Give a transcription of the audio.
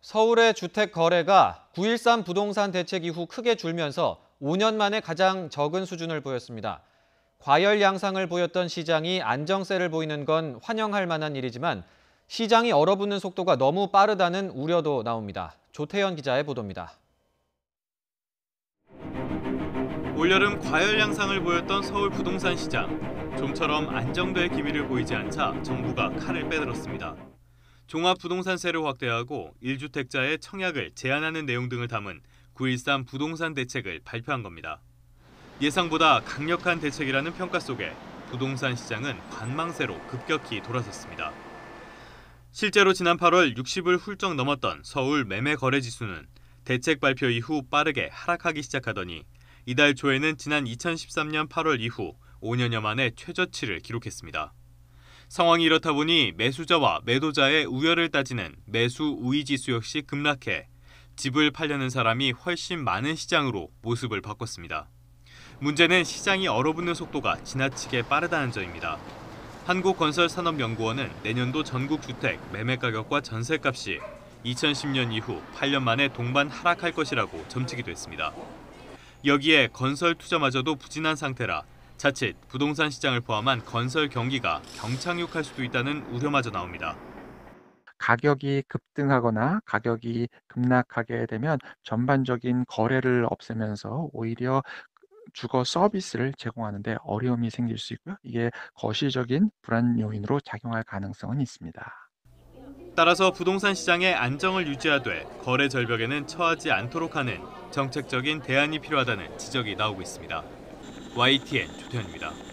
서울의 주택 거래가 9.13 부동산 대책 이후 크게 줄면서 5년 만에 가장 적은 수준을 보였습니다. 과열 양상을 보였던 시장이 안정세를 보이는 건 환영할 만한 일이지만 시장이 얼어붙는 속도가 너무 빠르다는 우려도 나옵니다. 조태현 기자의 보도입니다. 올여름 과열 양상을 보였던 서울 부동산 시장. 좀처럼 안정될 기미를 보이지 않자 정부가 칼을 빼들었습니다. 종합부동산세를 확대하고 1주택자의 청약을 제한하는 내용 등을 담은 9.13 부동산 대책을 발표한 겁니다. 예상보다 강력한 대책이라는 평가 속에 부동산 시장은 관망세로 급격히 돌아섰습니다. 실제로 지난 8월 60을 훌쩍 넘었던 서울 매매 거래 지수는 대책 발표 이후 빠르게 하락하기 시작하더니 이달 초에는 지난 2013년 8월 이후 5년여 만에 최저치를 기록했습니다. 상황이 이렇다 보니 매수자와 매도자의 우열을 따지는 매수 우위 지수 역시 급락해 집을 팔려는 사람이 훨씬 많은 시장으로 모습을 바꿨습니다. 문제는 시장이 얼어붙는 속도가 지나치게 빠르다는 점입니다. 한국건설산업연구원은 내년도 전국 주택 매매 가격과 전세값이 2010년 이후 8년 만에 동반 하락할 것이라고 점치기도 했습니다. 여기에 건설 투자마저도 부진한 상태라 자칫 부동산 시장을 포함한 건설 경기가 경착륙할 수도 있다는 우려마저 나옵니다. 가격이 급등하거나 가격이 급락하게 되면 전반적인 거래를 없애면서 오히려 주거 서비스를 제공하는 데 어려움이 생길 수 있고요. 이게 거시적인 불안 요인으로 작용할 가능성은 있습니다. 따라서 부동산 시장의 안정을 유지하되 거래 절벽에는 처하지 않도록 하는 정책적인 대안이 필요하다는 지적이 나오고 있습니다. YTN 조태현입니다.